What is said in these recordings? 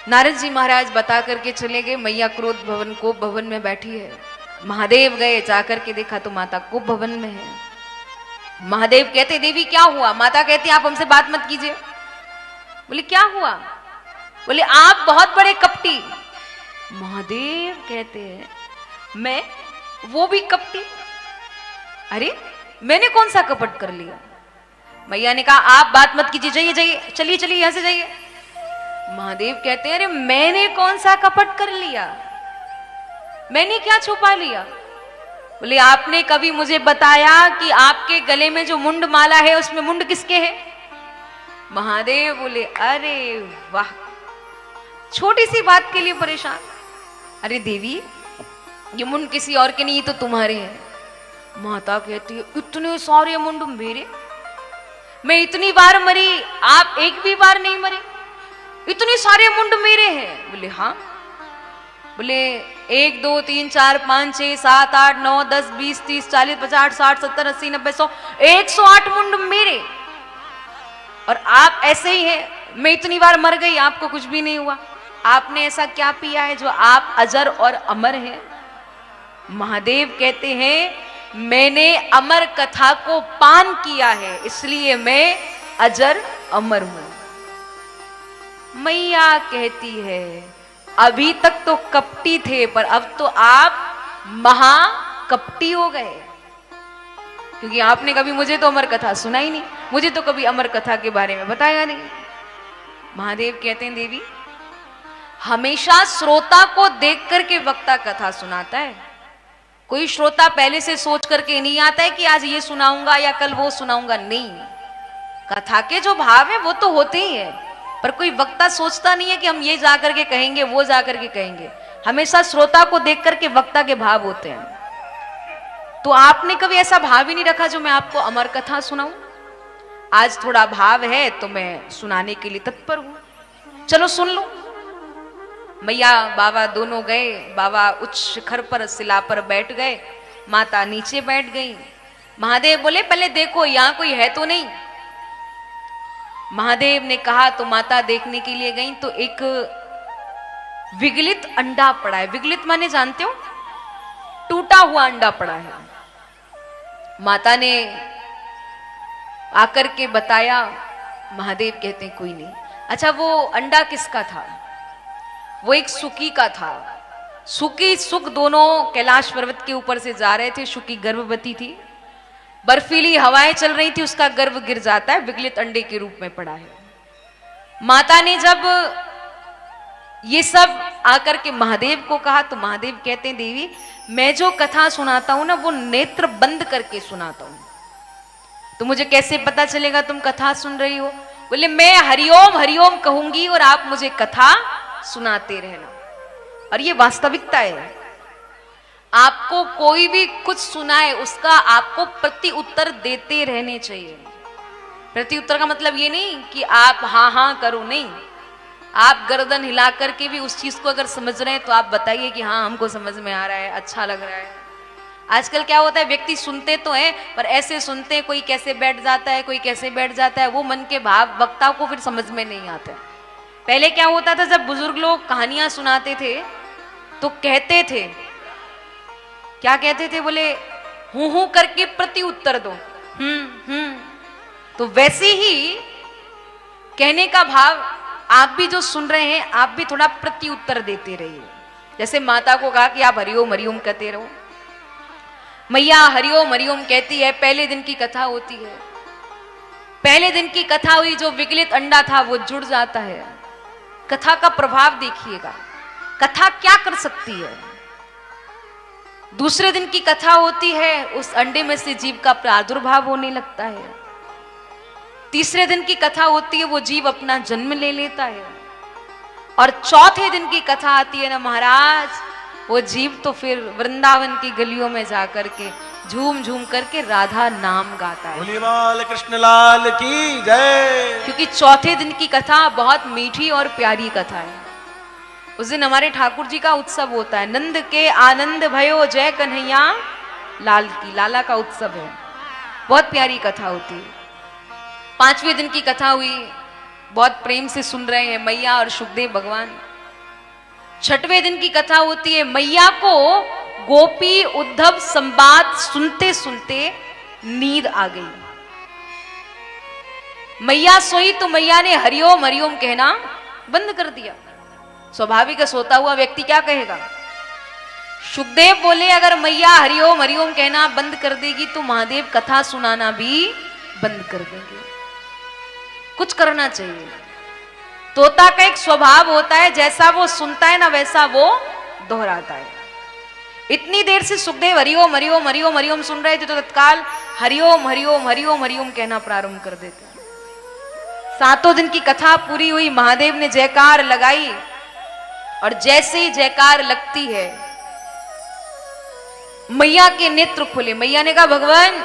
नारद जी महाराज बता करके चले गए, मैया क्रोध भवन को भवन में बैठी है। महादेव गए, जाकर के देखा तो माता को भवन में है। महादेव कहते देवी क्या हुआ? माता कहती आप हमसे बात मत कीजिए। बोले क्या हुआ? बोले आप बहुत बड़े कपटी। महादेव कहते हैं मैं वो भी कपटी? अरे मैंने कौन सा कपट कर लिया? मैया ने कहा आप बात मत कीजिए, जाइए जाइए, चलिए चलिए यहां से जाइए। महादेव कहते हैं अरे मैंने कौन सा कपट कर लिया? मैंने क्या छुपा लिया? बोले आपने कभी मुझे बताया कि आपके गले में जो मुंड माला है उसमें मुंड किसके है? महादेव बोले अरे वाह, छोटी सी बात के लिए परेशान। अरे देवी ये मुंड किसी और के नहीं, तो तुम्हारे हैं। माता कहती है इतने सारे मुंड मेरे? मैं इतनी बार मरी, आप एक भी बार नहीं मरे, इतने सारे मुंड मेरे हैं? बोले हाँ। बोले 1 2 3 4 5 6 7 8 9 10 20 30 40 50 60 70 80 90 100 108 मुंड मेरे, और आप ऐसे ही हैं। मैं इतनी बार मर गई, आपको कुछ भी नहीं हुआ। आपने ऐसा क्या पिया है जो आप अजर और अमर हैं? महादेव कहते हैं मैंने अमर कथा को पान किया है, इसलिए मैं अजर अमर हूं। मैया कहती है अभी तक तो कपटी थे, पर अब तो आप महाकपटी हो गए, क्योंकि आपने कभी मुझे तो अमर कथा सुना ही नहीं, मुझे तो कभी अमर कथा के बारे में बताया नहीं। महादेव कहते हैं देवी हमेशा श्रोता को देख करके वक्ता कथा सुनाता है। कोई श्रोता पहले से सोच करके नहीं आता है कि आज ये सुनाऊंगा या कल वो सुनाऊंगा, नहीं। कथा के जो भाव है वो तो होते ही है, पर कोई वक्ता सोचता नहीं है कि हम ये जा करके कहेंगे, वो जा करके कहेंगे। हमेशा श्रोता को देख करके वक्ता के भाव होते हैं। तो आपने कभी ऐसा भाव ही नहीं रखा जो मैं आपको अमर कथा सुनाऊं। आज थोड़ा भाव है तो मैं सुनाने के लिए तत्पर हूं, चलो सुन लो। मैया बाबा दोनों गए। बाबा उच्च शिखर पर शिला पर बैठ गए, माता नीचे बैठ गई। महादेव बोले पहले देखो यहां कोई है तो नहीं। महादेव ने कहा तो माता देखने के लिए गई तो एक विगलित अंडा पड़ा है। विगलित माने जानते हो? टूटा हुआ अंडा पड़ा है। माता ने आकर के बताया। महादेव कहते हैं कोई नहीं। अच्छा वो अंडा किसका था? वो एक सुकी का था। सुकी सुख दोनों कैलाश पर्वत के ऊपर से जा रहे थे। सुकी गर्भवती थी, बर्फीली हवाएं चल रही थी, उसका गर्भ गिर जाता है, विगलित अंडे के रूप में पड़ा है। माता ने जब ये सब आकर के महादेव को कहा तो महादेव कहते हैं देवी मैं जो कथा सुनाता हूं ना वो नेत्र बंद करके सुनाता हूं, तो मुझे कैसे पता चलेगा तुम कथा सुन रही हो? बोले मैं हरिओम हरिओम कहूंगी और आप मुझे कथा सुनाते रहना। और ये वास्तविकता है। आपको कोई भी कुछ सुनाए उसका आपको प्रति उत्तर देते रहने चाहिए। प्रति उत्तर का मतलब ये नहीं कि आप हाँ हाँ करो, नहीं। आप गर्दन हिला करके भी उस चीज को अगर समझ रहे हैं तो आप बताइए कि हाँ हमको समझ में आ रहा है, अच्छा लग रहा है। आजकल क्या होता है, व्यक्ति सुनते तो हैं पर ऐसे सुनते हैं, कोई कैसे बैठ जाता है, कोई कैसे बैठ जाता है, वो मन के भाव वक्ता को फिर समझ में नहीं आते। पहले क्या होता था, जब बुजुर्ग लोग कहानियां सुनाते थे तो कहते थे, क्या कहते थे? बोले हूं हूं करके प्रति उत्तर दो। तो वैसे ही कहने का भाव आप भी जो सुन रहे हैं आप भी थोड़ा प्रति उत्तर देते रहिए। जैसे माता को कहा कि आप हरिओम हरिओम कहते रहो। मैया हरिओम हरिओम कहती है। पहले दिन की कथा होती है। पहले दिन की कथा हुई, जो विगलित अंडा था वो जुड़ जाता है। कथा का प्रभाव देखिएगा, कथा क्या कर सकती है। दूसरे दिन की कथा होती है, उस अंडे में से जीव का प्रादुर्भाव होने लगता है। तीसरे दिन की कथा होती है, वो जीव अपना जन्म ले लेता है। और चौथे दिन की कथा आती है ना महाराज, वो जीव तो फिर वृंदावन की गलियों में जाकर के झूम झूम करके राधा नाम गाता है। बोलिए कृष्ण लाल की जय। क्योंकि चौथे दिन की कथा बहुत मीठी और प्यारी कथा है। उस दिन हमारे ठाकुर जी का उत्सव होता है। नंद के आनंद भयो जय कन्हैया लाल की, लाला का उत्सव है। बहुत प्यारी कथा होती है। पांचवें दिन की कथा हुई, बहुत प्रेम से सुन रहे हैं मैया और सुखदेव भगवान। छठवें दिन की कथा होती है। मैया को गोपी उद्धव संवाद सुनते सुनते नींद आ गई। मैया सोई तो मैया ने हरिओम हरिओम कहना बंद कर दिया। स्वाभाविक सोता हुआ व्यक्ति क्या कहेगा? सुखदेव बोले अगर मैया हरिओम हरिओम कहना बंद कर देगी तो महादेव कथा सुनाना भी बंद कर देंगे। कुछ करना चाहिए। तोता का एक स्वभाव होता है, जैसा वो सुनता है ना वैसा वो दोहराता है। इतनी देर से सुखदेव हरिओम हरिओम हरिओम हरिओम सुन रहे थे तो तत्काल हरिओम हरिओम हरिओम हरिओम कहना प्रारंभ कर देते हैं। सातों दिन की कथा पूरी हुई, महादेव ने जयकार लगाई और जैसे ही जयकार लगती है मैया के नेत्र खुले। मैया ने कहा भगवान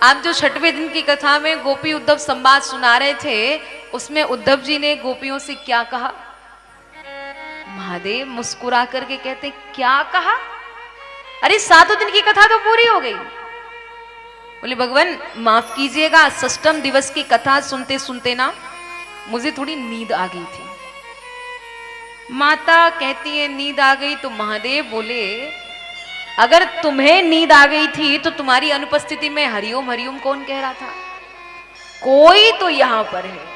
आप जो छठवें दिन की कथा में गोपी उद्धव संवाद सुना रहे थे उसमें उद्धव जी ने गोपियों से क्या कहा? महादेव मुस्कुरा करके कहते क्या कहा? अरे सातों दिन की कथा तो पूरी हो गई। बोले भगवान माफ कीजिएगा, षष्ठम दिवस की कथा सुनते सुनते ना मुझे थोड़ी नींद आ गई थी। माता कहती है नींद आ गई तो महादेव बोले अगर तुम्हें नींद आ गई थी तो तुम्हारी अनुपस्थिति में हरिओम हरिओम कौन कह रहा था? कोई तो यहां पर है।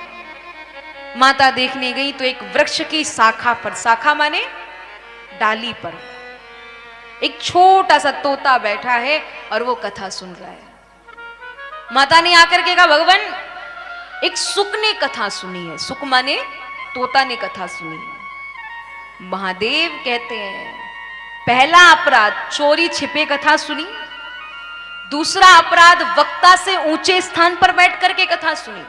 माता देखने गई तो एक वृक्ष की शाखा पर, शाखा माने डाली पर, एक छोटा सा तोता बैठा है और वो कथा सुन रहा है। माता ने आकर के कहा भगवान एक सुक ने कथा सुनी है। सुक माने तोता ने कथा सुनी है। महादेव कहते हैं पहला अपराध चोरी छिपे कथा सुनी, दूसरा अपराध वक्ता से ऊंचे स्थान पर बैठ करके कथा सुनी।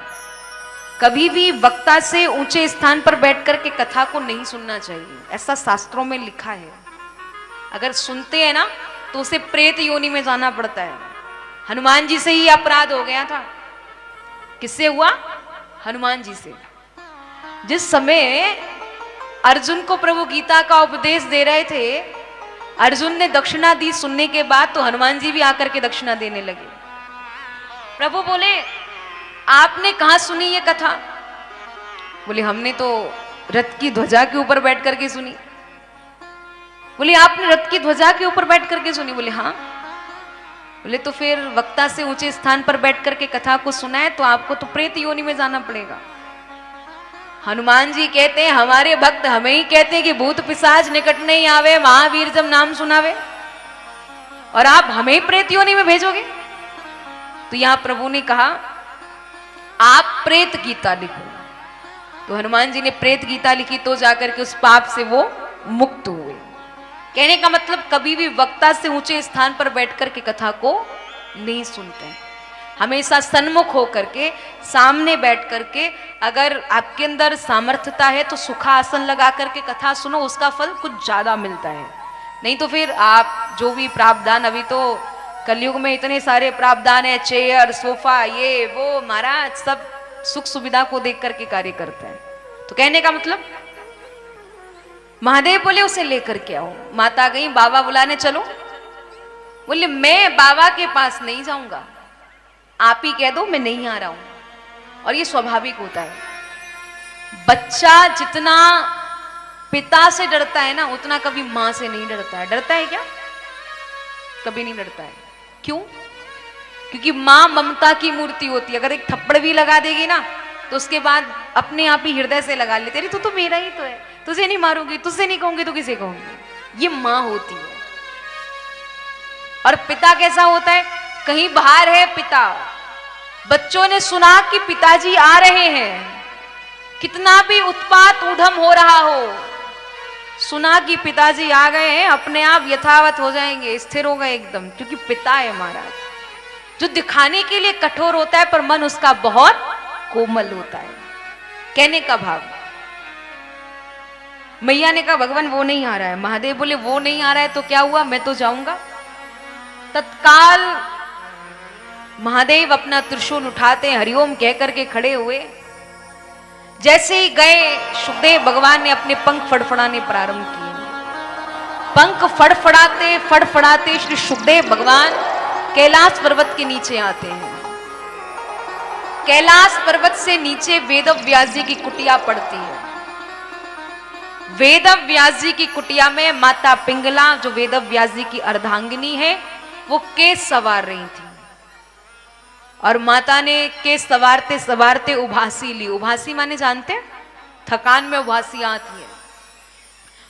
कभी भी वक्ता से ऊंचे स्थान पर बैठ करके कथा को नहीं सुनना चाहिए, ऐसा शास्त्रों में लिखा है। अगर सुनते हैं ना तो उसे प्रेत योनि में जाना पड़ता है। हनुमान जी से ही अपराध हो गया था। किससे हुआ? हनुमान जी से। जिस समय अर्जुन को प्रभु गीता का उपदेश दे रहे थे, अर्जुन ने दक्षिणा दी सुनने के बाद तो हनुमान जी भी आकर के दक्षिणा देने लगे। प्रभु बोले आपने कहां सुनी ये कथा? बोले हमने तो रथ की ध्वजा के ऊपर बैठ करके सुनी। बोले आपने रथ की ध्वजा के ऊपर बैठ करके सुनी? बोले हाँ। बोले तो फिर वक्ता से ऊंचे स्थान पर बैठ करके कथा को सुना है तो आपको तो प्रेत योनि में जाना पड़ेगा। हनुमान जी कहते हैं हमारे भक्त हमें ही कहते हैं कि भूत पिशाच निकट नहीं आवे, महावीर जब नाम सुनावे, और आप हमें प्रेत योनि में भेजोगे? तो यहां प्रभु ने कहा आप प्रेत गीता लिखो। तो हनुमान जी ने प्रेत गीता लिखी तो जाकर के उस पाप से वो मुक्त हुए। कहने का मतलब कभी भी वक्ता से ऊंचे स्थान पर बैठकर के कथा को नहीं सुनते हैं। हमेशा सन्मुख होकर के, सामने बैठ करके, अगर आपके अंदर सामर्थ्यता है तो सुखासन लगा करके कथा सुनो, उसका फल कुछ ज्यादा मिलता है। नहीं तो फिर आप जो भी प्रावधान, अभी तो कलयुग में इतने सारे प्रावधान है, चेयर सोफा ये वो, महाराज सब सुख सुविधा को देख करके कार्य करते हैं। तो कहने का मतलब महादेव बोले उसे लेकर के आओ। माता गई बाबा बुलाने चलो। बोले मैं बाबा के पास नहीं जाऊंगा, आप ही कह दो मैं नहीं आ रहा हूं। और ये स्वाभाविक होता है। बच्चा जितना पिता से डरता है ना उतना कभी मां से नहीं डरता है। डरता है क्या? कभी नहीं डरता है। क्यों? क्योंकि मां ममता की मूर्ति होती है। अगर एक थप्पड़ भी लगा देगी ना तो उसके बाद अपने आप ही हृदय से लगा लेते, अरे तू तो मेरा ही तो है, तुझे नहीं मारूंगी, तुझसे नहीं कहूंगी तो किसे कहूंगी। ये मां होती है। और पिता कैसा होता है? कहीं बाहर है पिता, बच्चों ने सुना कि पिताजी आ रहे हैं, कितना भी उत्पात ऊधम हो रहा हो, सुना कि पिताजी आ गए हैं, अपने आप यथावत हो जाएंगे, स्थिर हो गए एकदम, क्योंकि पिता है महाराज, जो दिखाने के लिए कठोर होता है पर मन उसका बहुत कोमल होता है। कहने का भाव। मैया ने कहा भगवान वो नहीं आ रहा है। महादेव बोले वो नहीं आ रहा है तो क्या हुआ, मैं तो जाऊंगा। तत्काल महादेव अपना त्रिशूल उठाते हरिओम कह करके खड़े हुए। जैसे ही गए सुखदेव भगवान ने अपने पंख फड़फड़ाने प्रारंभ किए। पंख फड़फड़ाते फड़फड़ाते श्री सुखदेव भगवान कैलाश पर्वत के नीचे आते हैं। कैलाश पर्वत से नीचे वेद व्यास जी की कुटिया पड़ती है। वेद व्यास जी की कुटिया में माता पिंगला, जो वेद व्यास जी की अर्धांगिनी है, वो केस सवार रही थी। और माता ने केस सवारते सवारते उभासी ली। उभासी माने जानते हैं? थकान में उभासी आती है।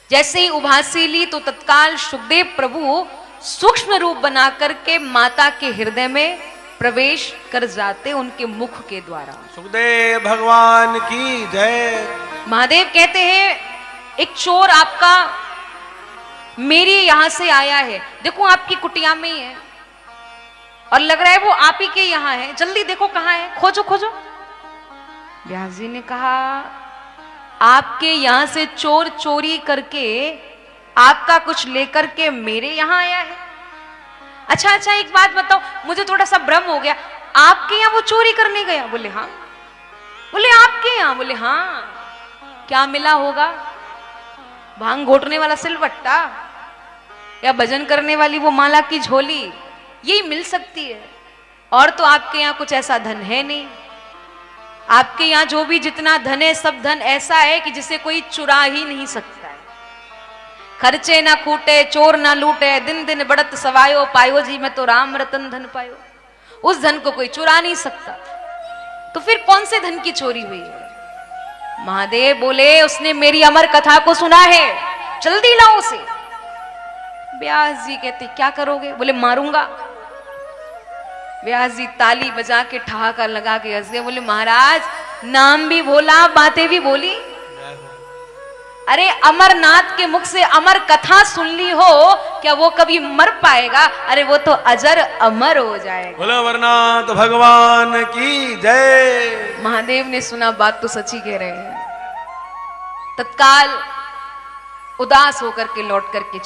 जैसे ही उभासी ली तो तत्काल सुखदेव प्रभु सूक्ष्म रूप बना करके माता के हृदय में प्रवेश कर जाते, उनके मुख के द्वारा। सुखदेव भगवान की जय। महादेव कहते हैं, एक चोर आपका मेरी यहां से आया है, देखो आपकी कुटिया में ही है और लग रहा है वो आप ही के यहां है, जल्दी देखो कहां है, खोजो खोजो। व्यास जी ने कहा, आपके यहां से चोर चोरी करके आपका कुछ लेकर के मेरे यहां आया है? अच्छा अच्छा, एक बात बताओ, मुझे थोड़ा सा भ्रम हो गया, आपके यहां वो चोरी करने गया? बोले हाँ। बोले आपके यहां? बोले हाँ। क्या मिला होगा? भांग घोटने वाला सिलवट्टा या भजन करने वाली वो माला की झोली, यही मिल सकती है। और तो आपके यहाँ कुछ ऐसा धन है नहीं। आपके यहाँ जो भी जितना धन है, सब धन ऐसा है कि जिसे कोई चुरा ही नहीं सकता है। खर्चे ना खूटे, चोर ना लूटे, दिन दिन बढ़त सवायो, पायो जी में तो राम रतन धन पायो। उस धन को कोई चुरा नहीं सकता, तो फिर कौन से धन की चोरी हुई है? महादेव बोले, उसने मेरी अमर कथा को सुना है, जल्दी लाओ उसे। व्यास जी कहते, क्या करोगे? बोले मारूंगा। व्यास जी ताली बजा के ठहाका लगा के हंस गए। बोले महाराज, नाम भी बोला, बातें भी बोली। अरे अमरनाथ के मुख से अमर कथा सुन ली हो, क्या वो कभी मर पाएगा? अरे वो तो अजर अमर हो जाएगा। बोलो अमरनाथ भगवान की जय। महादेव ने सुना, बात तो सच्ची कह रहे हैं। तत्काल उदास होकर के लौट करके